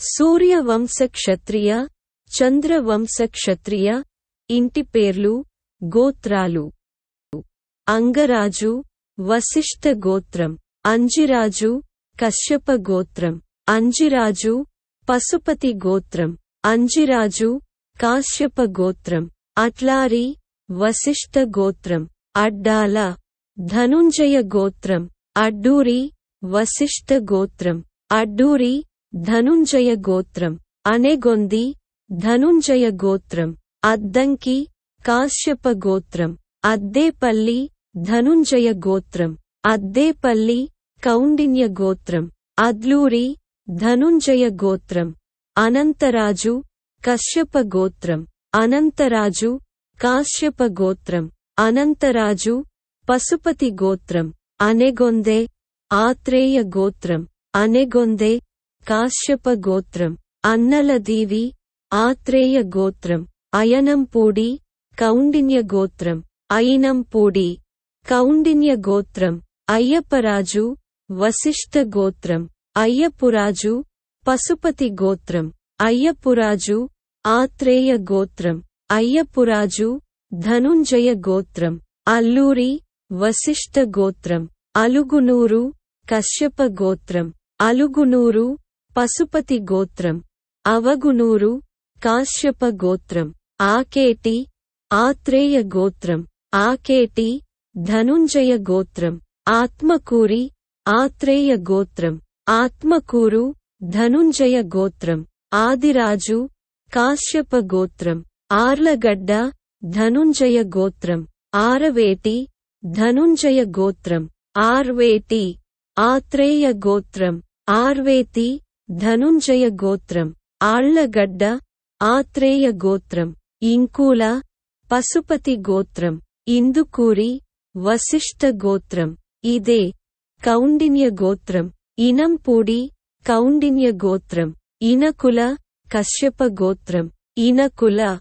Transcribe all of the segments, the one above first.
సూర్యవంశ క్షత్రియ, చంద్రవంశ క్షత్రియ. ఇంటి పేర్లు, గోత్రాలు. అంగరాజు, వశిష్ఠ గోత్రం. అంజిరాజు, కశ్యప గోత్రం. అంజిరాజు, పశుపతి గోత్రం. అంజిరాజు, కాశ్యప గోత్రం. అట్లారి, వశిష్ఠ గోత్రం. అడ్డాల, ధనుంజయ గోత్రం. అడ్డూరి, వశిష్ఠ గోత్రం. అడ్డూరి, ధనుంజయ గోత్రం. అనెగొంది, ధనుంజయ గోత్రం. అద్దంకి, కాశ్యప గోత్రం. అద్దేపల్లి, ధనుంజయ గోత్రం. అద్దేపల్లి, కౌండిన్య గోత్రం. అద్లూరి, ధనుంజయ గోత్రం. అనంతరాజు, కశ్యప గోత్రం. అనంతరాజు, కాశ్యప గోత్రం. అనంతరాజు, పశుపతి గోత్రం. అనెగొందె, ఆత్రేయ గోత్రం. అనెగొందె, కాశ్యప గోత్రం. అన్నలదీవి, ఆత్రేయ గోత్రం. అయనంపూడి, కౌండిన్య గోత్రం. అయినంపూడి, కౌండిన్య గోత్రం. అయ్యప్పరాజు, వశిష్ఠ గోత్రం. అయ్యపురాజు, పశుపతి గోత్రం. అయ్యపురాజు, ఆత్రేయ గోత్రం. అయ్యపురాజు, ధనుంజయ గోత్రం. అల్లూరి, వశిష్ఠ గోత్రం. అలుగునూరు, కశ్యప గోత్రం. అలుగునూరు, పశుపతి గోత్రం. అవగునూరు, కాశ్యప గోత్రం. ఆకేటి, ఆత్రేయ గోత్రం. ఆకేటి, ధనుంజయ గోత్రం. ఆత్మకూరి, ఆత్రేయ గోత్రం. ఆత్మకూరు, ధనుంజయ గోత్రం. ఆదిరాజు, కాశ్యప గోత్రం. ఆర్లగడ్డ, ధనుంజయ గోత్రం. ఆరవేటి, ధనుంజయ గోత్రం. ఆర్వేటి, ఆత్రేయ గోత్రం. ఆర్వేతి, ధనుంజయ గోత్రం. ఆళ్లగడ్డ, ఆత్రేయ గోత్రం. ఇంకూల, పశుపతి గోత్రం. ఇందుకూరి, వశిష్ఠ గోత్రం. ఇదే, కౌండిన్య గోత్రం. ఇనంపూడి, కౌండిన్య గోత్రం. ఇనకుల, కశ్యప గోత్రం. ఇనకుల,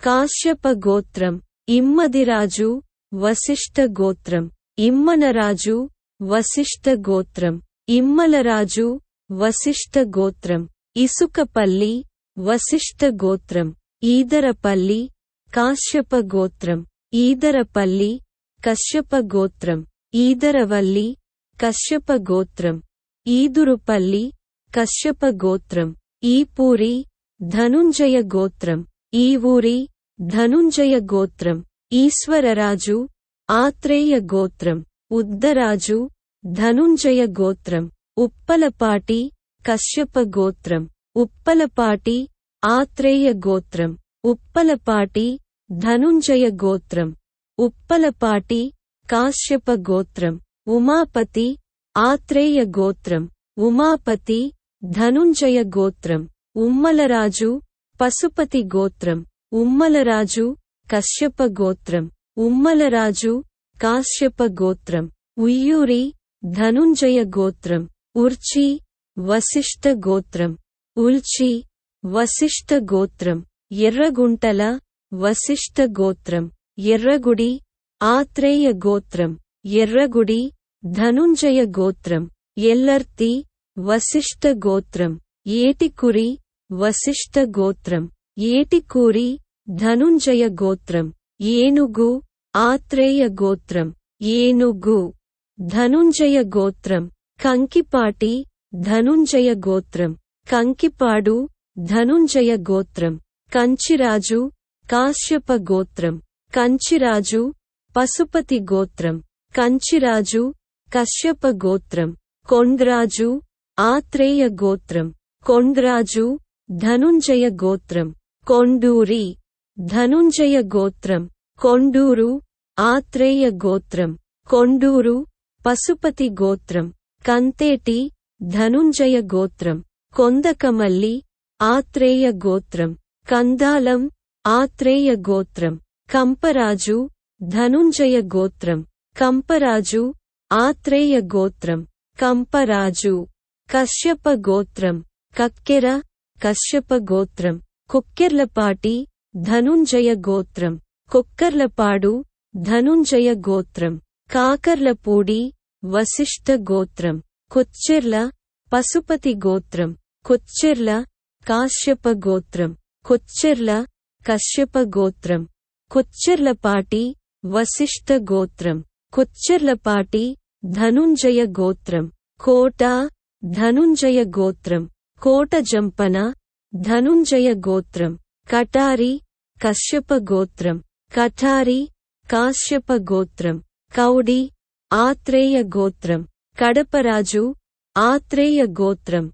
కాశ్యప గోత్రం. ఇమ్మదిరాజు, వశిష్ఠ గోత్రం. ఇమ్మనరాజు, వశిష్ఠ గోత్రం. ఇమ్మలరాజు, వశిష్ఠ గోత్రం. ఇసుకపల్లి, వశిష్ఠ గోత్రం. ఈదరపల్లి, కాశ్యప గోత్రం. ఈదరపల్లి, కశ్యప గోత్రం. ఈదరవల్లి, కశ్యప గోత్రం. ఈదురుపల్లి, కశ్యప గోత్రం. ఈపూరి, ధనుంజయ గోత్రం. ఈవూరి, ధనుంజయ గోత్రం. ఈశ్వరరాజు, ఆత్రేయ గోత్రం. ఉద్దరాజు, ధనుంజయ గోత్రం. ఉప్పలపాటి, కశ్యప గోత్రం. ఉప్పలపాటి, ఆత్రేయ గోత్రం. ఉప్పలపాటి, ధనుంజయ గోత్రం. ఉప్పలపాటి, కాశ్యప గోత్రం. ఉమాపతి, ఆత్రేయ గోత్రం. ఉమాపతి, ధనుంజయ గోత్రం. ఉమ్మలరాజు, పశుపతి గోత్రం. ఉమ్మలరాజు, కశ్యప గోత్రం. ఉమ్మలరాజు, కాశ్యప గోత్రం. ఉయ్యూరి, ధనుంజయ గోత్రం. ఉర్చి, వశిష్ఠ గోత్రం. ఉల్చి, వశిష్ఠ గోత్రం. ఎర్రగుంటల, వశిష్ఠ గోత్రం. ఎర్రగుడి, ఆత్రేయ గోత్రం. ఎర్రగుడి, ధనుంజయ గోత్రం. ఎల్లర్తి, వశిష్ఠ గోత్రం. ఏటికురి, వశిష్ఠ గోత్రం. ఏటికూరి, ధనుంజయ గోత్రం. ఏనుగు, ఆత్రేయ గోత్రం. ఏనుగు, ధనుంజయ గోత్రం. కంకిపాటి, ధనుంజయ గోత్రం. కంకిపాడు, ధనుంజయ గోత్రం. కంచిరాజు, కాశ్యప గోత్రం. కంచిరాజు, పశుపతి గోత్రం. కంచిరాజు, కశ్యప గోత్రం. కొండ్రాజు, ఆత్రేయ గోత్రం. కొండ్రాజు, ధనుంజయ గోత్రం. కొండూరి, ధనుంజయ గోత్రం. కొండూరు, ఆత్రేయ గోత్రం. కొండూరు, పశుపతి గోత్రం. కంతేటి, ధనుంజయ గోత్రం. కొందకమల్లి, ఆత్రేయ గోత్రం. కందాలం, ఆత్రేయ గోత్రం. కంపరాజు, ధనుంజయ గోత్రం. కంపరాజు, ఆత్రేయ గోత్రం. కంపరాజు, కశ్యప గోత్రం. కక్కెర, కశ్యప గోత్రం. కుక్కెర్లపాటి, ధనుంజయ గోత్రం. కుక్కర్లపాడు, ధనుంజయ గోత్రం. కాకర్లపూడి, వశిష్ఠ గోత్రం. కుచ్చెర్ల, పశుపతి గోత్రం. కుచ్చెర్ల, కాశ్యప గోత్రం. కొచ్చెర్ల కశ్యప గోత్రం. కొచ్చెర్లపాటి వశిష్ఠ గోత్రం. కొచ్చెర్లపాటి ధనుంజయ గోత్రం. కోట ధనుంజయ గోత్రం. కోట జంపన ధనుంజయ గోత్రం. కటారి కశ్యప గోత్రం. కఠారి కాశ్యప గోత్రం. కౌడి ఆత్రేయ గోత్రం. కడపరాజు ఆత్రేయ గోత్రం.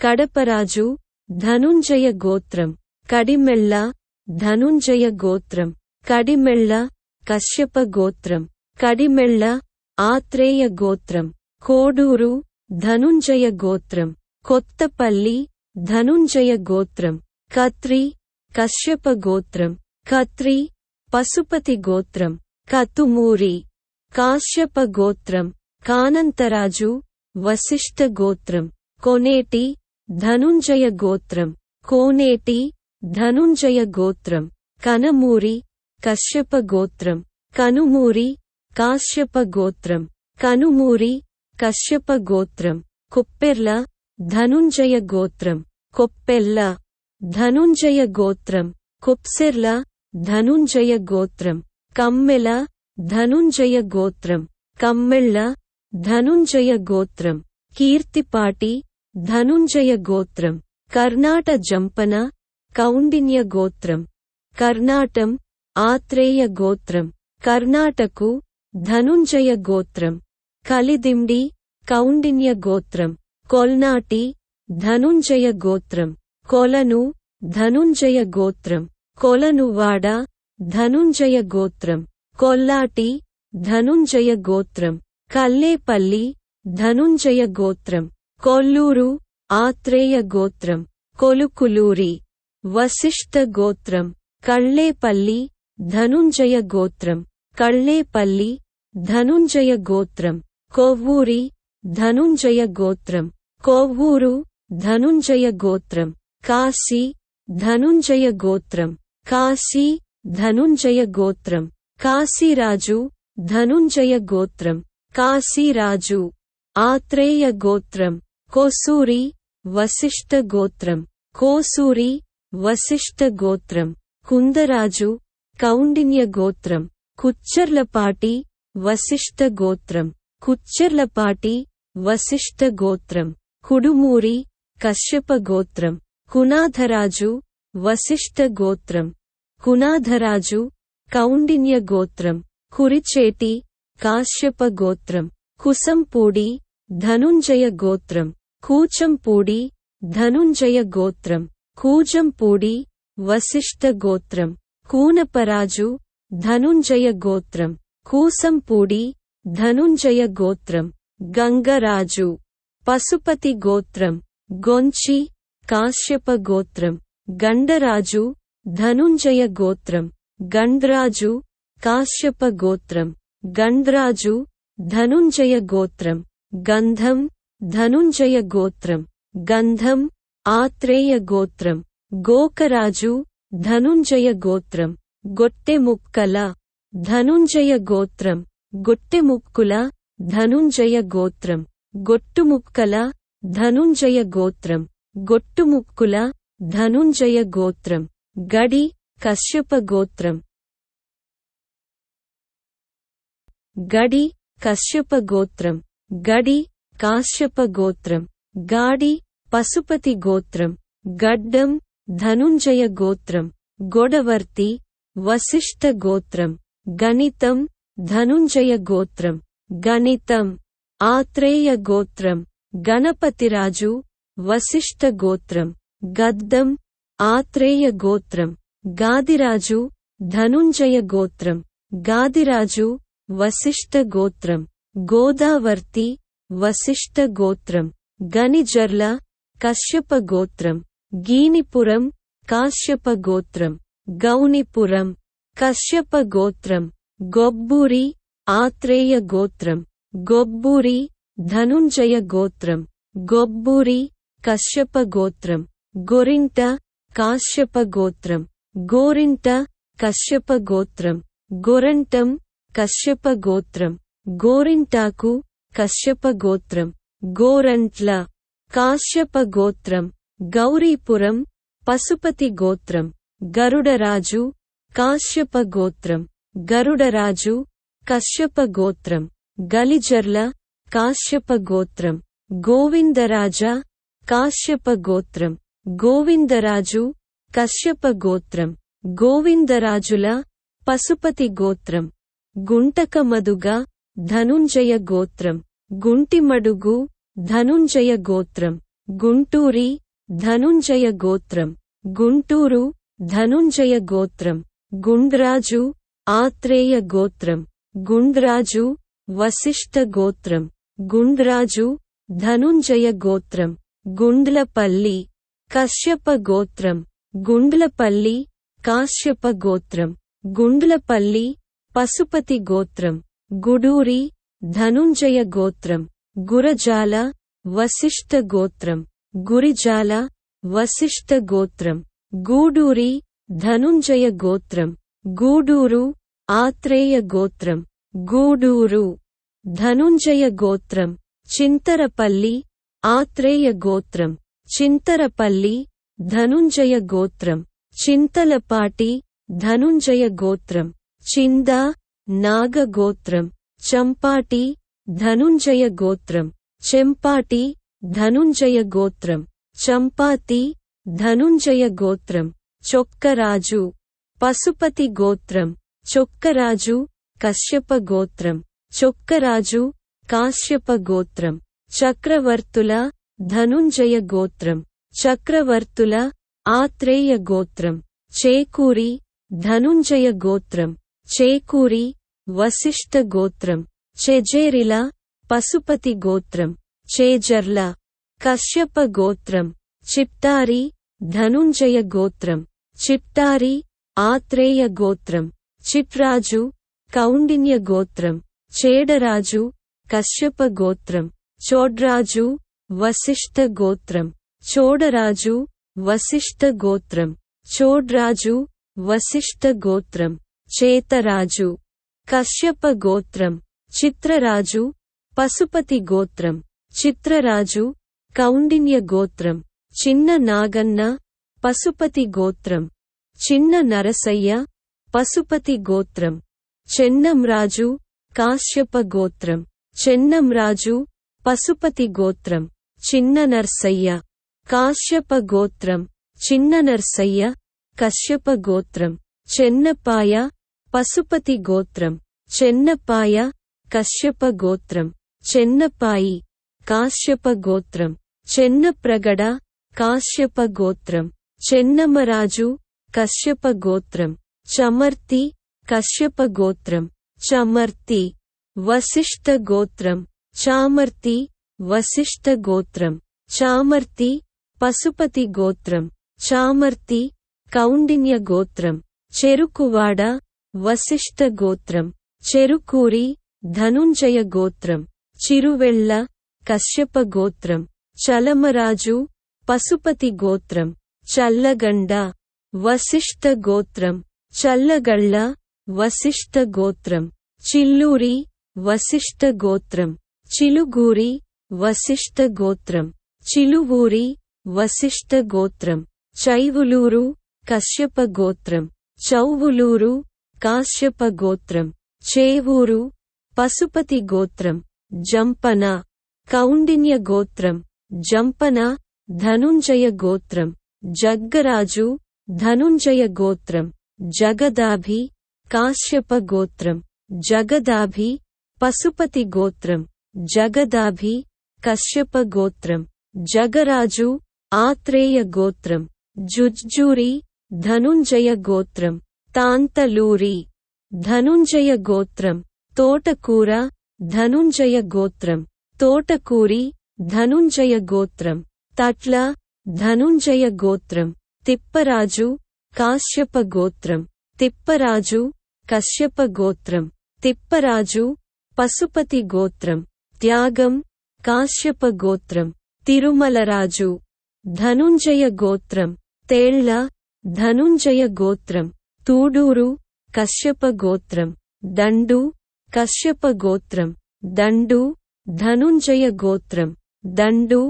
కడపరాజు ధనుంజయ గోత్రం. కడిమెళ్ళ ధనుంజయ గోత్రం. కడిమెళ్ళ కశ్యప గోత్రం. కడిమెళ్ళ ఆత్రేయ గోత్రం. కోడూరు ధనుంజయ గోత్రం. కొత్తపల్లి ధనుంజయ గోత్రం. కత్రి కశ్యప గోత్రం. కత్రి పశుపతి గోత్రం. కతుమూరి కాశ్యప గోత్రం. కానంతరాజు వశిష్ఠ గోత్రం. కొనేటి ధనుంజయ గోత్రం. కోనేటి ధనుంజయ గోత్రం. కనమూరి కశ్యప గోత్రం. కనుమూరి కాశ్యప గోత్రం. కనుమూరి కశ్యప గోత్రం. కొప్పెర్ల ధనుంజయ గోత్రం. కొప్పెల్ల ధనుంజయ గోత్రం. కొప్సెర్ల ధనుంజయ గోత్రం. కమ్మెల ధనుంజయ గోత్రం. కమ్మెళ్ళ ధనుంజయ గోత్రం. కీర్తిపాటి ధనుంజయ గోత్రం. కర్ణాట జంపన కౌండిన్య గోత్రం. కర్ణాటం ఆత్రేయ గోత్రం. కర్ణాటకు ధనుంజయ గోత్రం. కలిదిండి కౌండిన్య గోత్రం. కొల్నాటి ధనుంజయ గోత్రం. కొలను ధనుంజయ గోత్రం. కొలనువాడ ధనుంజయ గోత్రం. కొల్లాటి ధనుంజయ గోత్రం. కల్లేపల్లి ధనుంజయ గోత్రం. కొల్లూరు ఆత్రేయ గోత్రం. కొలుకులూరి వశిష్ఠ గోత్రం. కళ్ళేపల్లి ధనుంజయ గోత్రం. కళ్ళేపల్లి ధనుంజయ గోత్రం. కొవ్వూరి ధనుంజయ గోత్రం. కొవ్వూరు ధనుంజయ గోత్రం. కాశీ ధనుంజయ గోత్రం. కాశీ ధనుంజయ గోత్రం. కాశీరాజు ధనుంజయ గోత్రం. కాశీరాజు ఆత్రేయ గోత్రం. కోసూరి వశిష్ఠ గోత్రం. కోసూరి వశిష్ఠ గోత్రం. కుందరాజు కౌండిన్య గోత్రం. కుచ్చెర్లపాటి వశిష్ఠ గోత్రం. కుచ్చెర్లపాటి వశిష్ఠ గోత్రం. కుడుమూరి కశ్యప గోత్రం. కునాథరాజు వశిష్ఠ గోత్రం. కునాథరాజు కౌండిన్య గోత్రం. కురిచేటి కాశ్యప గోత్రం. కుసంపూడి ధనుంజయ గోత్రం. కూచంపూడి ధనుంజయ గోత్రం. కూజంపూడి వశిష్ఠ గోత్రం. కూనపరాజు ధనుంజయ గోత్రం. కూసంపూడి ధనుంజయ గోత్రం. గంగరాజు పశుపతి గోత్రం. గొంచి కాశ్యప గోత్రం. గండరాజు ధనుంజయ గోత్రం. గండ్రాజు కాశ్యప గోత్రం. గండ్రాజు ధనుంజయ గోత్రం. గంధం ధనుంజయ గోత్రం. గంధం ఆత్రేయ గోత్రం. గోకరాజు ధనుంజయ గోత్రం. గొట్టెముక్కల ధనుంజయ గోత్రం. గొట్టెముక్కుల ధనుంజయ గోత్రం. గొట్టుముక్కల ధనుంజయ గోత్రం. గొట్టుముక్కుల ధనుంజయ గోత్రం. గడి కశ్యప గోత్రం. గడి కశ్యప గోత్రం. గడి కాశ్యప గోత్రం. గాడి పశుపతి గోత్రం. గడ్డం ధనుంజయ గోత్రం. గొడవర్తి వశిష్ఠ గోత్రం. గణితం ధనుంజయ గోత్రం. గణితం ఆత్రేయ గోత్రం. గణపతిరాజు వశిష్ఠ గోత్రం. గద్దం ఆత్రేయ గోత్రం. గాదిరాజు ధనుంజయ గోత్రం. గాదిరాజు వశిష్ఠ గోత్రం. గోదావర్తి వశిష్ఠ గోత్రం. గనిజర్ల కశ్యప గోత్రం. గీనిపురం కాశ్యప గోత్రం. గౌనిపురం కశ్యప గోత్రం. గొబ్బూరి ఆత్రేయ గోత్రం. గొబ్బూరి ధనుంజయ గోత్రం. గొబ్బూరి కశ్యప గోత్రం. గొరింట కాశ్యప గోత్రం. గోరింట కశ్యప గోత్రం. గొరంటం కశ్యప గోత్రం. గోరింటాకు కశ్యప గోత్రం. గోరంట్ల కాశ్యప గోత్రం. గౌరీపురం పశుపతి గోత్రం గరుడరాజు కాశ్యప గోత్రం గరుడరాజు కశ్యప గోత్రం గలిజర్ల కాశ్యప గోత్రం గోవిందరాజ కాశ్యప గోత్రం గోవిందరాజు కశ్యప గోత్రం గోవిందరాజుల పశుపతి గోత్రం గుంటకమదుగ ధనుంజయ గోత్రం గుంటిమడుగు ధనుంజయ గోత్రం గుంటూరి ధనుంజయ గోత్రం గుంటూరు ధనుంజయ గోత్రం గుండ్రాజు ఆత్రేయ గోత్రం గుండ్రాజు వశిష్ఠ గోత్రం గుండ్రాజు ధనుంజయ గోత్రం గుండ్లపల్లి కశ్యప గోత్రం గుండ్లపల్లి కాశ్యప గోత్రం గుండ్లపల్లి పశుపతి గోత్రం గుడూరి ధనుంజయ గోత్రం గురజాల వశిష్ఠ గోత్రం గురిజాల వశిష్ఠ గోత్రం గూడూరి ధనుంజయ గోత్రం గూడూరు ఆత్రేయ గోత్రం గూడూరు ధనుంజయ గోత్రం చింతరపల్లి ఆత్రేయ గోత్రం చింతరపల్లి ధనుంజయ గోత్రం చింతలపాటి ధనుంజయ గోత్రం చింద నాగ గోత్రం చంపాటి ధనుంజయ గోత్రం చెంపాటి ధనుంజయ గోత్రం చంపాతి ధనుంజయ గోత్రం చొక్కరాజు పశుపతి గోత్రం చొక్కరాజు కశ్యప గోత్రం చొక్కరాజు కాశ్యప గోత్రం చక్రవర్తుల ధనుంజయ గోత్రం చక్రవర్తుల ఆత్రేయ గోత్రం చేకూరి ధనుంజయ గోత్రం చేకూరి వశిష్ఠ గోత్రం చెజేరిల పశుపతి గోత్రం చేజర్ల కశ్యప గోత్రం చిప్టారి ధనుంజయ గోత్రం చిప్టారి ఆత్రేయ గోత్రం చిప్రాజు కౌండిన్య గోత్రం చేడరాజు కశ్యప గోత్రం చోడ్రాజు వశిష్ఠ గోత్రం చోడరాజు వశిష్ఠ గోత్రం చోడ్రాజు వశిష్ఠ గోత్రం చేతరాజు కశ్యప గోత్రం చిత్రరాజు పశుపతి గోత్రం చిత్రరాజు కౌండిన్య గోత్రం చిన్న నాగన్న పశుపతి గోత్రం చిన్న నరసయ్య పశుపతి గోత్రం చెన్నంరాజు కాశ్యప గోత్రం చెన్నంరాజు పశుపతి గోత్రం చిన్న నర్సయ్య కాశ్యప గోత్రం చిన్న నర్సయ్య కశ్యప గోత్రం చెన్నపాయ పశుపతి గోత్రం చెన్నపాయ కశ్యప గోత్రం చెన్నపాయి కాశ్యప గోత్రం చెన్నప్రగడ కాశ్యప గోత్రం చెన్నమరాజు కశ్యప గోత్రం చమర్తి కశ్యప గోత్రం చమర్తి వశిష్ఠ గోత్రం చామర్తి వశిష్ఠ గోత్రం చామర్తి పశుపతి గోత్రం చామర్తి కౌండిన్య గోత్రం చెరుకువాడ వశిష్ఠ గోత్రం చెరుకూరి ధనుంజయ గోత్రం చిరువెళ్ళ కశ్యప గోత్రం చలమరాజు పశుపతి గోత్రం చల్లగండ వశిష్ఠ గోత్రం చల్లగళ్ళ వశిష్ఠ గోత్రం చిల్లూరి వశిష్ఠ గోత్రం చిలుగూరి వశిష్ఠ గోత్రం చిలువూరి వశిష్ఠ గోత్రం చైవులూరు కశ్యప గోత్రం చౌవులూరు కాశ్యప గోత్రం చేవూరు పశుపతి గోత్రం జంపన కౌండిన్య గోత్రం జంపన ధనుంజయ గోత్రం జగ్గరాజు ధనుంజయ గోత్రం జగదాభి కాశ్యప గోత్రం జగదాభి పశుపతి గోత్రం జగదాభి కశ్యప గోత్రం జగరాజు ఆత్రేయ గోత్రం జుజ్జూరి ధనుంజయ గోత్రం తాంతలూరి ధనుంజయ గోత్రం తోటకూర ధనుంజయ గోత్రం తోటకూరి ధనుంజయ గోత్రం తట్ల ధనుంజయ గోత్రం తిప్పరాజు కాశ్యప గోత్రం తిప్పరాజు కశ్యప గోత్రం తిప్పరాజు పశుపతి గోత్రం త్యాగం కాశ్యప గోత్రం తిరుమలరాజు ధనుంజయ గోత్రం తేళ్ల ధనుంజయ గోత్రం తూడూరు కశ్యప గోత్రం దండు కశ్యప గోత్రం దండు ధనుంజయ గోత్రం దండు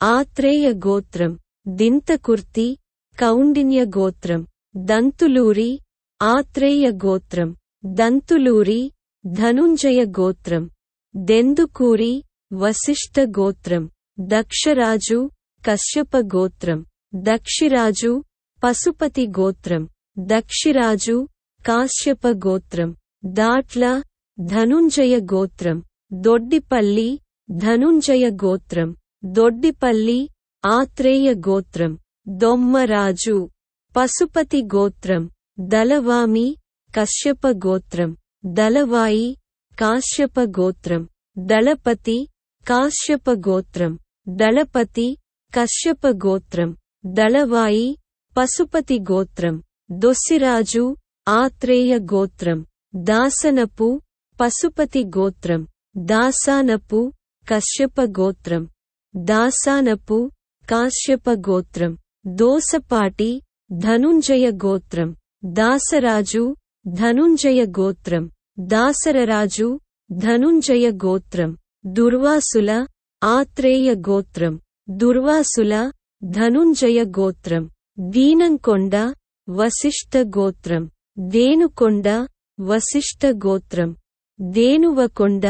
ఆత్రేయ గోత్రం దింతకుర్తి కౌండిన్య గోత్రం. దంతులూరి ఆత్రేయ గోత్రం. దంతులూరి ధనుంజయ గోత్రం. దెందుకూరి వశిష్ఠ గోత్రం. దక్షరాజు కశ్యప గోత్రం. దక్షిరాజు పశుపతి గోత్రం. దక్షిరాజు కాశ్యప గోత్రం. దాట్ల ధనుంజయ గోత్రం. దొడ్డిపల్లి ధనుంజయ గోత్రం. దొడ్డిపల్లి ఆత్రేయ గోత్రం. దొమ్మరాజు పశుపతి గోత్రం. దళవామి కశ్యప గోత్రం. దళవాయి కాశ్యప గోత్రం. దళపతి కాశ్యప గోత్రం. దళపతి కశ్యప గోత్రం. దళవాయి పశుపతి గోత్రం. దొస్సిరాజు ఆత్రేయ గోత్రం. దాసనపు పశుపతి గోత్రం. దాసానపు కశ్యప గోత్రం. దాసానపు కాశ్యప గోత్రం. దోసపాటి ధనుంజయ గోత్రం. దాసరాజు ధనుంజయ గోత్రం. దాసరరాజు ధనుంజయ గోత్రం. దుర్వాసుల ఆత్రేయ గోత్రం. దుర్వాసుల ధనుంజయ గోత్రం. దీనంకొండ వశిష్ఠ గోత్రం. దేనుకొండ వశిష్ఠ గోత్రం. దేనువకొండ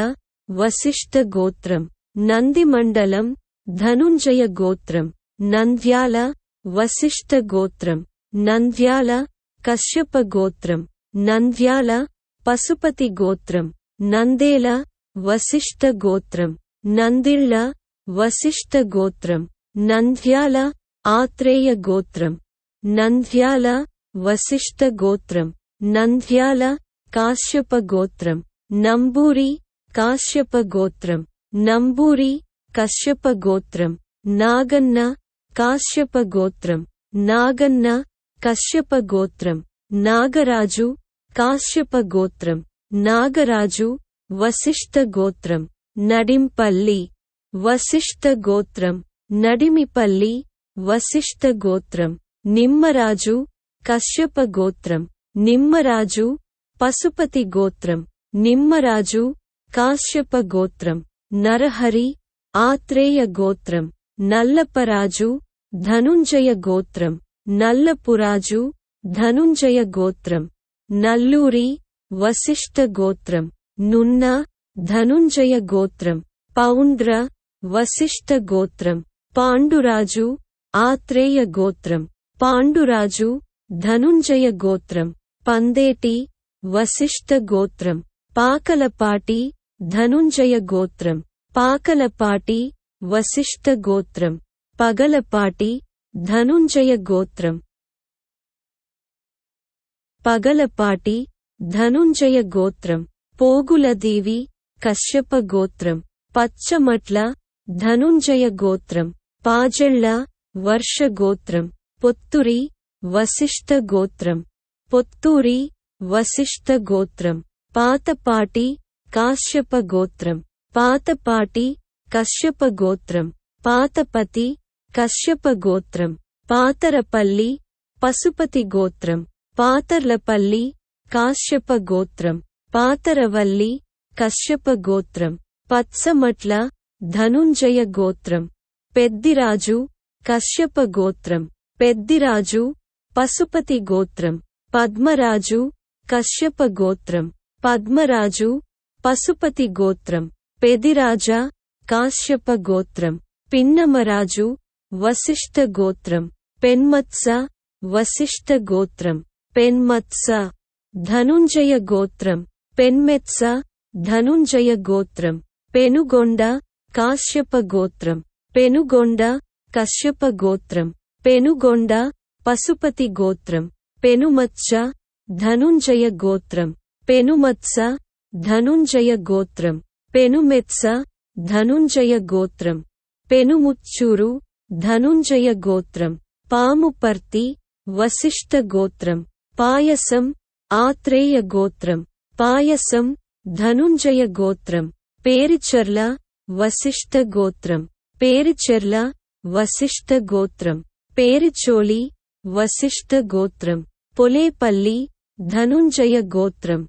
వశిష్ఠ గోత్రం. నందిమండలం ధనుంజయ గోత్రం. నంద్యాల వశిష్ఠ గోత్రం. నంద్యాల కశ్యప గోత్రం. నంద్యాల పశుపతి గోత్రం. నందేల వశిష్ఠ గోత్రం. నందిళ్ళ వశిష్ఠ గోత్రం. నంద్యాల ఆత్రేయ గోత్రం. నంద్యాల వశిష్ఠ గోత్రం. నంద్యాల కాశ్యప గోత్రం. నంబూరి కాశ్యప గోత్రం. నంబూరి కశ్యప గోత్రం. నాగన్న కాశ్యప గోత్రం. నాగన్న కశ్యప గోత్రం. నాగరాజు కాశ్యప గోత్రం. నాగరాజు వశిష్ఠ గోత్రం. నడింపల్లి వశిష్ఠ గోత్రం. నడిమిపల్లి వశిష్ఠ గోత్రం. నిమ్మరాజు కశ్యప గోత్రం. నిమ్మరాజు పశుపతి గోత్రం. నిమ్మరాజు కాశ్యప గోత్రం. నరహరి ఆత్రేయ గోత్రం. నల్లపరాజు ధనుంజయ గోత్రం. నల్లపురాజు ధనుంజయ గోత్రం. నల్లూరి వశిష్ఠ గోత్రం. నున్న ధనుంజయ గోత్రం. పౌండ్ర వశిష్ఠ గోత్రం. పాండురాజు ఆత్రేయ గోత్రం. పాండురాజు ధనుంజయ గోత్రం. పందేటి వశిష్ఠ గోత్రం. పాకలపాటి ధనుంజయ గోత్రం. పాకలపాటి వశిష్ఠ గోత్రం. పగలపాటి ధనుంజయ గోత్రం. పగలపాటి ధనుంజయ గోత్రం. పోగులదేవి కశ్యప గోత్రం. పచ్చమట్ల ధనుంజయ గోత్రం. పాజెళ్ళ వర్ష గోత్రం. పొత్తురి వశిష్ఠ గోత్రం. పొత్తూరి వశిష్ఠ గోత్రం. పాతపాటి కాశ్యప గోత్రం. పాతపాటి కశ్యప గోత్రం. పాతపతి కశ్యప గోత్రం. పాతరపల్లి పశుపతి గోత్రం. పాతర్లపల్లి కాశ్యప గోత్రం. పాతరవల్లి కశ్యప గోత్రం. పత్సమట్ల ధనుంజయ గోత్రం. పెద్దిరాజు కశ్యప గోత్రం. పెద్దిరాజు పశుపతి గోత్రం. పద్మరాజు కశ్యప గోత్రం. పద్మరాజు పశుపతి గోత్రం. పెదిరాజ కాశ్యప గోత్రం. పిన్నమరాజు వశిష్ఠ గోత్రం. పెన్మత్స వశిష్ఠ గోత్రం. పెన్మత్స ధనుంజయ గోత్రం. పెన్మెత్స ధనుంజయ గోత్రం. పెనుగొండ కాశ్యప గోత్రం. పెనుగొండ కశ్యప గోత్రం. పెనుగొండ పశుపతి గోత్రం. పెనుమత్స ధనుంజయ గోత్రం. పెనుమత్స ధనుంజయ గోత్రం. పెనుమెత్స ధనుంజయ గోత్రం. పెనుముచ్చూరు ధనుంజయ గోత్రం. పాముపర్తి వశిష్ఠ గోత్రం. పాయసం ఆత్రేయ గోత్రం. పాయసం ధనుంజయ గోత్రం. పేరిచెర్ల వశిష్ఠ గోత్రం. పేరిచెర్ల వశిష్ఠ గోత్రం. పేరిచోలి వశిష్ఠ గోత్రం. పొలేపల్లి ధనుంజయ గోత్రం.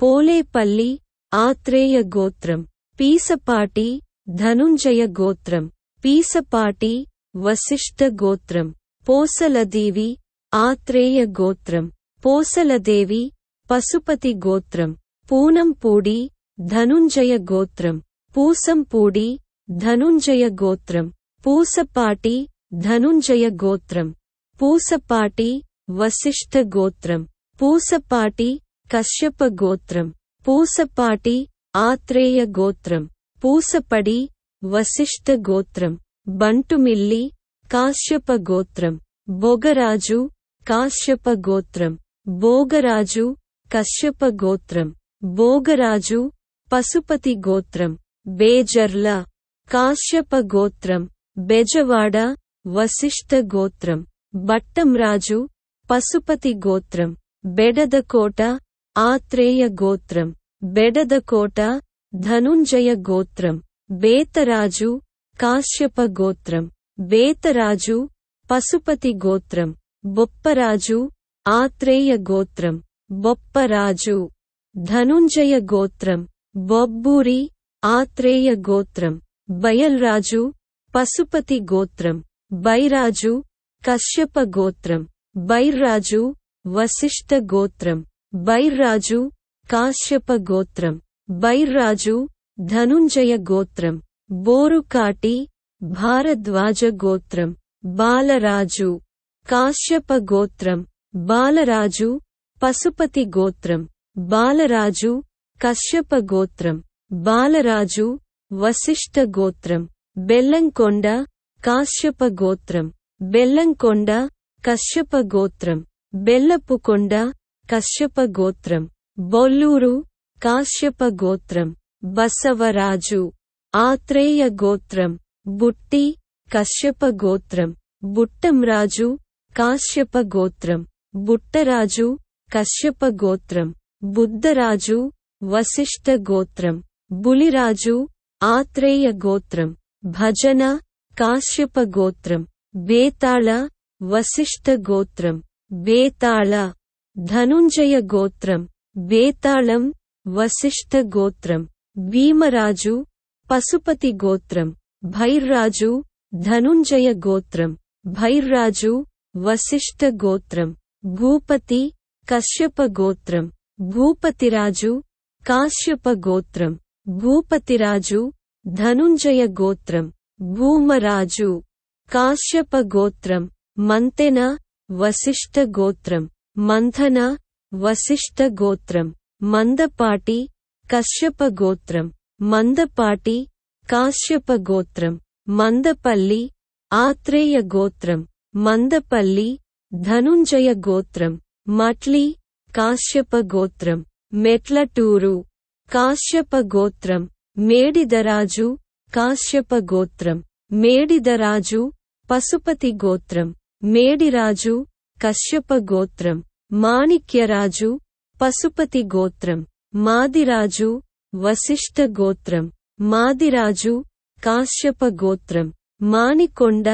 పోలేపల్లి ఆత్రేయ గోత్రం. పీసపాటి ధనుంజయ గోత్రం. పీసపాటి వశిష్ఠ గోత్రం. పోసలదేవి ఆత్రేయ గోత్రం. పోసలదేవి పశుపతి గోత్రం. పూనంపూడి ధనుంజయ గోత్రం. పూసంపూడి ధనుంజయ గోత్రం. పూసపాటి ధనుంజయ గోత్రం. పూసపాటి వశిష్ఠ గోత్రం. పూసపాటి కశ్యప గోత్రం. పూసపాటి ఆత్రేయ గోత్రం. పూసపడి వశిష్ఠ గోత్రం. బంటుమిల్లి కాశ్యప గోత్రం. బొగరాజు కాశ్యప గోత్రం. భోగరాజు కశ్యప గోత్రం. భోగరాజు పశుపతి గోత్రం. బేజర్ల కాశ్యప గోత్రం. బెజవాడ వశిష్ఠ గోత్రం. బట్టంరాజు పశుపతి గోత్రం. బెడదకోట ఆత్రేయ గోత్రం. బెడదకోట ధనుంజయ గోత్రం. బేతరాజు కాశ్యప గోత్రం. బేతరాజు పశుపతి గోత్రం. బొప్పరాజు ఆత్రేయ గోత్రం. బొప్పరాజు ధనుంజయ గోత్రం. బొబ్బూరి ఆత్రేయ గోత్రం. బయల్రాజు పశుపతి గోత్రం. బైరాజు కశ్యప గోత్రం. బైర్రాజు వశిష్ఠ గోత్రం. బైర్రాజు కాశ్యప గోత్రం. బైర్రాజు ధనుంజయ గోత్రం. బోరుకాటి భారద్వాజ గోత్రం. బాలరాజు కాశ్యప గోత్రం. బాలరాజు పశుపతి గోత్రం. బాలరాజు కశ్యప గోత్రం. బాలరాజు వశిష్ఠ గోత్రం. బెల్లంకొండ కాశ్యప గోత్రం. బెల్లంకొండ కశ్యప గోత్రం. బెల్లపుకొండ కశ్యప గోత్రం. బొల్లూరు కాశ్యప గోత్రం. బసవరాజు ఆత్రేయ గోత్రం. బుట్టి కశ్యప గోత్రం. బుట్టంరాజు కాశ్యప గోత్రం. బుట్టరాజు కశ్యప గోత్రం. బుద్ధరాజు వశిష్ఠ గోత్రం. బులిరాజు ఆత్రేయ గోత్రం. భజన కాశ్యప గోత్రం. బేతాళ వశిష్ఠ గోత్రం. బేతాళ ధనుంజయ గోత్రం. బేతాళం వశిష్ఠ గోత్రం. భీమరాజు పశుపతి గోత్రం. భైర్రాజు ధనుంజయ గోత్రం. భైర్రాజు వశిష్ఠ గోత్రం. భూపతి కశ్యప గోత్రం. భూపతిరాజు కాశ్యప గోత్రం. భూపతిరాజు ధనుంజయ గోత్రం. భూమరాజు కాశ్యప గోత్రం. మంతెన వశిష్ఠ గోత్రం. మంథన వశిష్ఠ గోత్రం. మందపాటి కశ్యప గోత్రం. మందపాటి కాశ్యప గోత్రం. మందపల్లి ఆత్రేయ గోత్రం. మందపల్లి ధనుంజయ గోత్రం. మట్లి కాశ్యప గోత్రం. మెట్లటూరు కాశ్యప గోత్రం. మేడిదరాజు కాశ్యప గోత్రం. మేడిదరాజు పశుపతి గోత్రం. మేడిరాజు కశ్యప గోత్రం. మాణిక్యరాజు పశుపతి గోత్రం. మాదిరాజు వశిష్ఠ గోత్రం. మాదిరాజు కాశ్యప గోత్రం. మానికొండ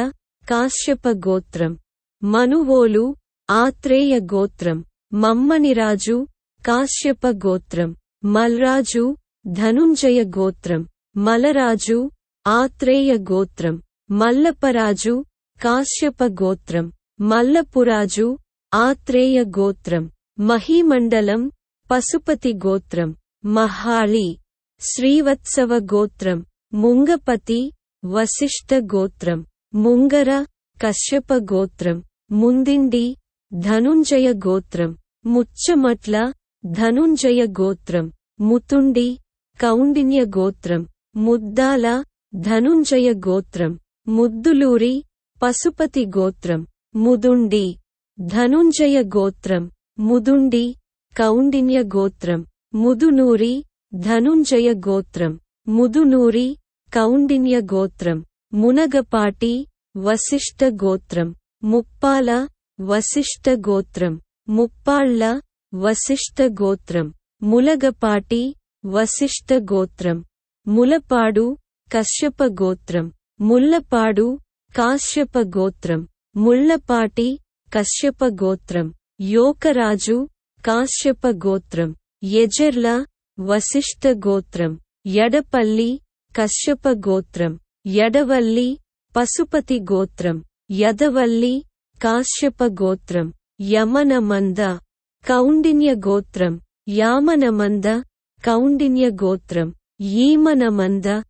కాశ్యప గోత్రం. మనువోలు ఆత్రేయ గోత్రం. మమ్మనిరాజు కాశ్యప గోత్రం. మల్రాజు ధనుంజయ గోత్రం. మలరాజు ఆత్రేయ గోత్రం. మల్లపరాజు కాశ్యప గోత్రం. మల్లపురాజు ఆత్రేయ గోత్రం. మహీమండలం పశుపతి గోత్రం. మహాళి శ్రీవత్సవ గోత్రం. ముంగపతి వశిష్ఠ గోత్రం. ముంగర కశ్యప గోత్రం. ముందిండి ధనుంజయ గోత్రం. ముచ్చమట్ల ధనుంజయ గోత్రం. ముతుండి కౌండిన్య గోత్రం. ముద్దాల ధనుంజయ గోత్రం. ముద్దులూరి పశుపతి గోత్రం. ముదుండి ధనుంజయ గోత్రం. ముదుండి కౌండిన్య గోత్రం. ముదునూరి ధనుంజయ గోత్రం. ముదునూరి కౌండిన్య గోత్రం. మునగపాటి వశిష్ఠ గోత్రం. ముప్పాల వశిష్ఠ గోత్రం. ముప్పాళ్ల వశిష్ఠ గోత్రం. ములగపాటి వశిష్ఠ గోత్రం. ములపాడు కశ్యప గోత్రం. ముల్లపాడు కాశ్యప గోత్రం. ముల్లపాటి కశ్యప గోత్రం. యోకరాజు కాశ్యప గోత్రం. యజర్ల వశిష్ఠ గోత్రం. యడపల్లి కశ్యప గోత్రం. యడవల్లి పశుపతి గోత్రం. యదవల్లి కాశ్యప గోత్రం. యమనమంద కౌండిన్య గోత్రం. యామనమంద కౌండిన్య గోత్రం. ఈమనమంద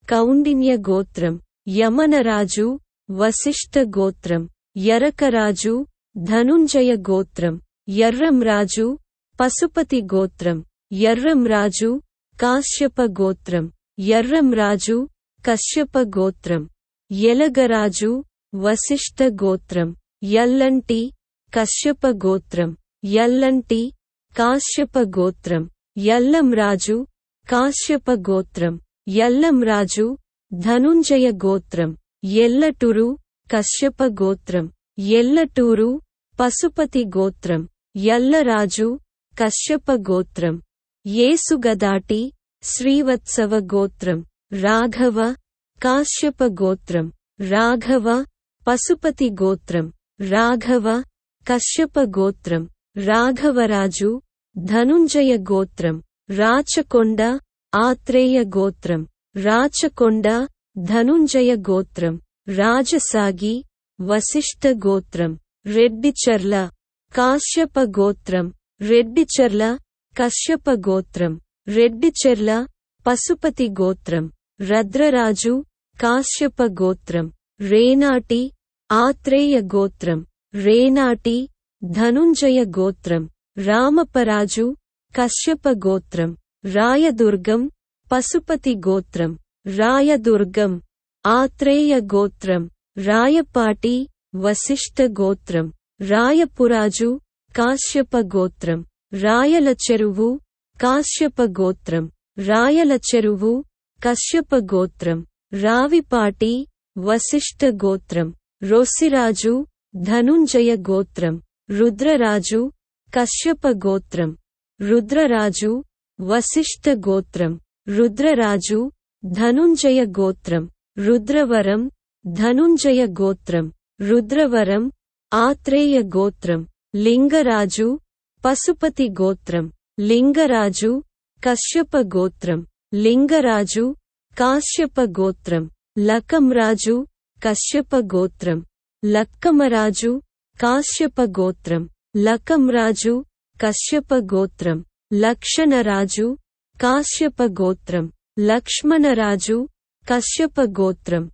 కౌండిన్య గోత్రం. యమనరాజు వశిష్ఠ గోత్రం. యరకరాజు ధనుంజయ గోత్రం. యర్రంరాజు పశుపతి గోత్రం. యర్రంరాజు కాశ్యప గోత్రం. యర్రంరాజు కశ్యప గోత్రం. యలగరాజు వశిష్ఠ గోత్రం. యల్లంటి కశ్యప గోత్రం. యల్లంటి కాశ్యప గోత్రం. యల్లంరాజు కాశ్యప గోత్రం. యల్లంరాజు ధనుంజయ గోత్రం. ఎల్లటూరు కశ్యప గోత్రం. ఎల్లటూరు పశుపతి గోత్రం. యల్లరాజు కశ్యప గోత్రం. యేసుగదాటి శ్రీవత్సవ గోత్రం. రాఘవ కాశ్యప గోత్రం. రాఘవ పశుపతి గోత్రం. రాఘవ కశ్యప గోత్రం. రాఘవరాజు ధనుంజయ గోత్రం. రాచకొండ ఆత్రేయ గోత్రం. రాచకొండ ధనుంజయ గోత్రం. రాజసాగి వశిష్ఠ గోత్రం. రెడ్డిచర్ల కాశ్యప గోత్రం. రెడ్డిచర్ల కశ్యప గోత్రం. రెడ్డిచెర్ల పశుపతి గోత్రం. రద్రరాజు కాశ్యప గోత్రం. రేనాటి ఆత్రేయ గోత్రం. రేనాటి ధనుంజయ గోత్రం. రామపరాజు కశ్యప గోత్రం. రాయదుర్గం పశుపతి గోత్రం. రాయదుర్గం ఆత్రేయ గోత్రం. రాయపాటి వశిష్ఠ గోత్రం. రాయపురాజు కాశ్యప గోత్రం. రాయల చెరువు కాశ్యప గోత్రం. రాయల చెరువు కశ్యప గోత్రం. రావిపాటి వశిష్ఠ గోత్రం. రొసిరాజు ధనుంజయ గోత్రం. రుద్రరాజు కశ్యప గోత్రం. రుద్రరాజు వశిష్ఠ గోత్రం. రుద్రరాజు ధనుంజయ గోత్రం. రుద్రవరం ధనుంజయ గోత్రం. రుద్రవరం ఆత్రేయ గోత్రం. లింగరాజు పశుపతి గోత్రం. లింగరాజు కశ్యప గోత్రం. లింగరాజు కాశ్యప గోత్రం. లకంరాజు కశ్యప గోత్రం. లక్కమరాజు కాశ్యప గోత్రం. లకంరాజు కశ్యప గోత్రం. లక్షణరాజు కాశ్యప గోత్రం. లక్ష్మణరాజు కశ్యప గోత్రం.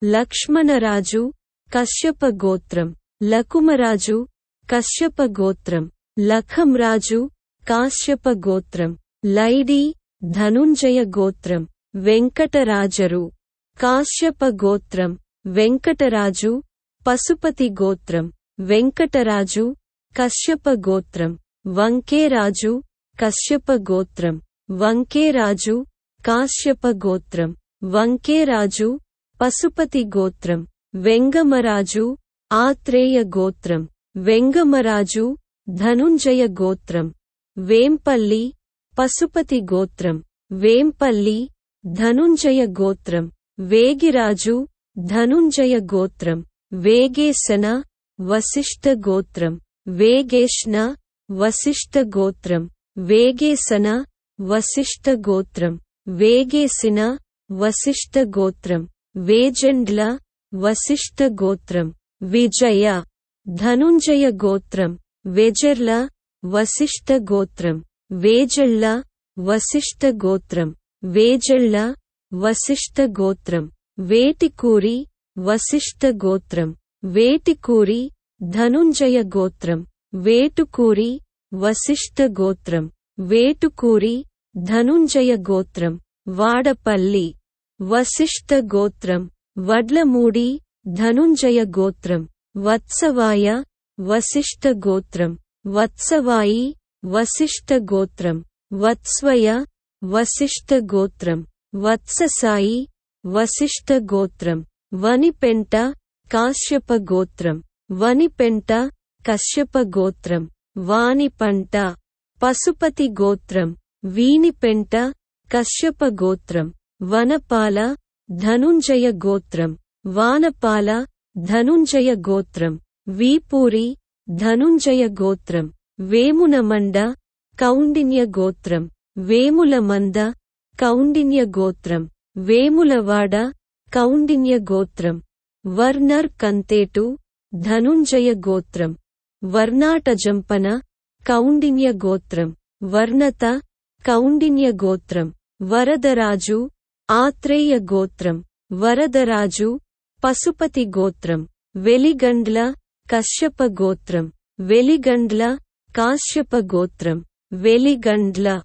లక్ష్మణరాజు కశ్యప గోత్రం. లకుమరాజు కశ్యప గోత్రం. లఖంరాజు కాశ్యప గోత్రం. లైడి ధనుంజయ గోత్రం. వెంకటరాజరు కాశ్యప గోత్రం. వెంకటరాజు పశుపతి గోత్రం. వెంకటరాజు కశ్యప గోత్రం. వంకేరాజు కశ్యప గోత్రం. వంకేరాజు కాశ్యప గోత్రం. వంకేరాజు పశుపతి గోత్రం. వెంగమరాజు ఆత్రేయ గోత్రం. వెంగమరాజు ధనుంజయ గోత్రం. వేంపల్లి పశుపతి గోత్రం. వేంపల్లి ధనుంజయ గోత్రం. వేగిరాజు ధనుంజయ గోత్రం. వేగేశన వశిష్ఠ గోత్రం. వేగేష్ణ వశిష్ఠ గోత్రం. వేగేశన వశిష్ఠ గోత్రం. వేగేసిన వశిష్ఠ గోత్రం. వేజెండ్ల వశిష్ఠ గోత్రం. విజయ ధనుంజయ గోత్రం. వెజెర్ల వశిష్ఠ గోత్రం. వేజెళ్ళ వశిష్ఠ గోత్రం. వేజెళ్ళ వశిష్ఠ గోత్రం. వేటికూరి వశిష్ఠ గోత్రం. వేటికూరి ధనుంజయ గోత్రం. వేటుకూరి వశిష్ఠ గోత్రం. వేటుకూరి ధనుంజయ గోత్రం. వాడపల్లి వశిష్ఠ గోత్రం. వడ్లమూడి ధనుంజయ గోత్రం. వత్సవాయ వశిష్ఠ గోత్రం. వత్సవాయి వశిష్ఠ గోత్రం. వత్స్వయ వశిష్ఠ గోత్రం. వత్ససాయి వశిష్ఠ గోత్రం. వనిపెంట కాశ్యప గోత్రం. వనిపెంట కశ్యప గోత్రం. వానిపంట పశుపతి గోత్రం. వీనిపెంట కశ్యప గోత్రం. వనపాల ధనుంజయ గోత్రం. వానపాల ధనుంజయ గోత్రం. వీపూరి ధనుంజయ గోత్రం. వేమునమండ కౌండిన్య గోత్రం. వేములమంద కౌండిన్య గోత్రం. వేములవాడ కౌండిన్య గోత్రం. వర్నర్ కంతేటు ధనుంజయ గోత్రం. వర్నాటజంపన కౌండిన్య గోత్రం. వర్ణత కౌండిన్య గోత్రం. వరదరాజు ఆత్రేయ గోత్రం. వరదరాజు పశుపతి గోత్రం. వెలిగండ్ల కశ్యప గోత్రం. వెలిగండ్ల కాశ్యప గోత్రం. వెలిగండ్ల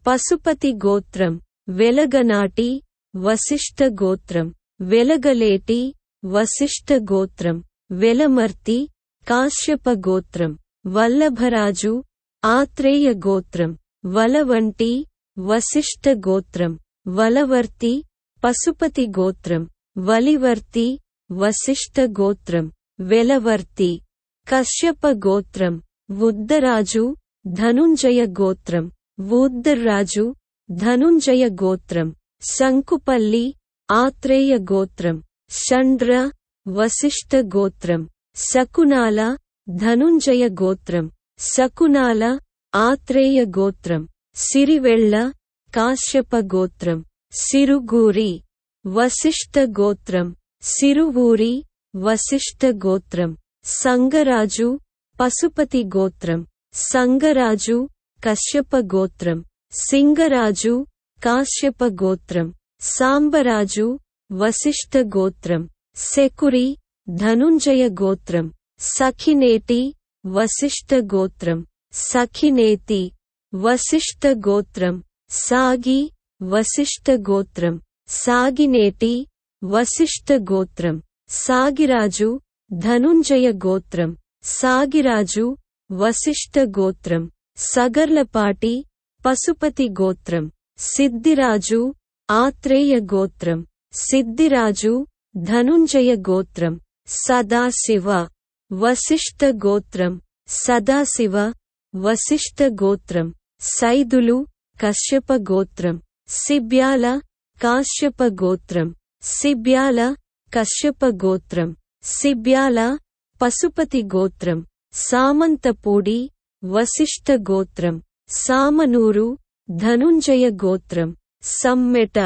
పశుపతి గోత్రం. వెలగనాటి వశిష్ఠ గోత్రం. వెలగలేటి వశిష్ఠ గోత్రం. వెలమర్తి కాశ్యప గోత్రం. వల్లభరాజు ఆత్రేయ గోత్రం. వలవంటి వశిష్ఠ గోత్రం. వలవర్తి పశుపతి గోత్రం. వలివర్తి వశిష్ఠ గోత్రం. వెలవర్తి కశ్యప గోత్రం. వుద్దరాజు ధనుంజయ గోత్రం. వూద్దర్రాజు ధనుంజయ గోత్రం. శంకుపల్లి ఆత్రేయ గోత్రం. షండ్ర వశిష్ఠ గోత్రం. శకునాల ధనుంజయ గోత్రం. శకునాల ఆత్రేయ గోత్రం. సిరివెళ్ళ కాశ్యప గోత్రం. సిరుగూరి వశిష్ఠ గోత్రం. సిరువూరి వశిష్ఠ గోత్రం. సంగరాజు పశుపతి గోత్రం. సంగరాజు కశ్యప గోత్రం. సింగరాజు కాశ్యప గోత్రం. సాంబరాజు వశిష్ఠ గోత్రం. శకురి ధనుంజయ గోత్రం. సఖినేటి వశిష్ఠ గోత్రం. సఖినేతి వశిష్ఠ గోత్రం. సాగి వశిష్ఠ గోత్రం. సాగినేటి వశిష్ఠ గోత్రం. సాగిరాజు ధనుంజయ గోత్రం. సాగిరాజు వశిష్ఠ గోత్రం. సగర్లపాటి పశుపతి గోత్రం. సిద్ధిరాజు ఆత్రేయ గోత్రం. సిద్ధిరాజు ధనుంజయ గోత్రం. సదాశివ వశిష్ఠ గోత్రం. సదాశివ వశిష్ఠ గోత్రం. సైదులు కశ్యప గోత్రం. సిబ్యాల కాశ్యప గోత్రం. సిబ్యాల కశ్యప గోత్రం. సిబ్యాల పశుపతి గోత్రం. సామంతపూడి వశిష్ఠ గోత్రం. సామనూరు ధనుంజయ గోత్రం. సమ్మెట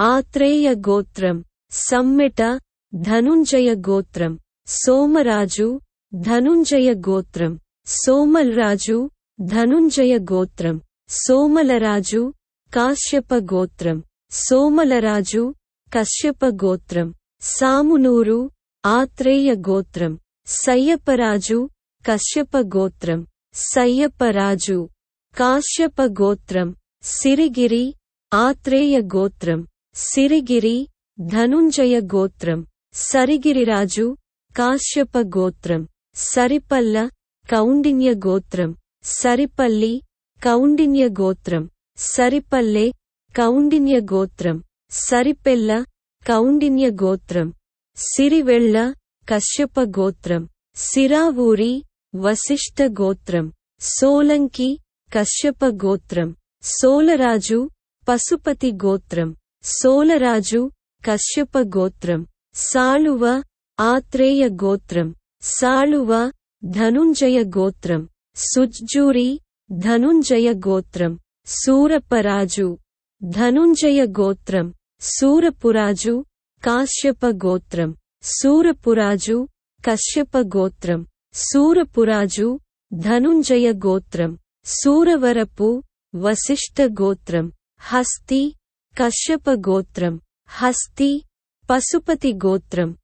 ఆత్రేయ గోత్రం. సమ్మెట ధనుంజయ గోత్రం. సోమరాజు ధనుంజయ గోత్రం. సోమల్రాజు ధనుంజయ గోత్రం. సోమలరాజు కాశ్యప గోత్రం. సోమలరాజు కశ్యప గోత్రం. సామునూరు ఆత్రేయ గోత్రం. సయ్యపరాజు కశ్యప గోత్రం. సయ్యపరాజు కాశ్యప గోత్రం. సిరిగిరి ఆత్రేయ గోత్రం. సిరిగిరి ధనుంజయ గోత్రం. సరిగిరిరాజు కాశ్యప గోత్రం. సరిపల్ల కౌండిన్య గోత్రం. సరిపల్లి కౌండిన్య గోత్రం. సరిపల్లె కౌండిన్య గోత్రం. సరిపెల్ల కౌండిన్య గోత్రం. సిరివెళ్ళ కశ్యప గోత్రం. సిరావూరి వశిష్ఠ గోత్రం. సోలంకి కశ్యప గోత్రం. సోలరాజు పశుపతి గోత్రం. సోలరాజు కశ్యప గోత్రం. సాళువ ఆత్రేయ గోత్రం. సాళువ ధనుంజయ గోత్రం. సుజ్జూరి ధనుంజయ గోత్రం. సూరపరాజు ధనుంజయ గోత్రం. సూరపురాజు కాశ్యప గోత్రం. సూరపురాజు కశ్యప గోత్రం. సూరపురాజు ధనుంజయ గోత్రం. సూరవరపు వశిష్ఠ గోత్రం. హస్తి కశ్యప గోత్రం. హస్తి పశుపతి గోత్రం.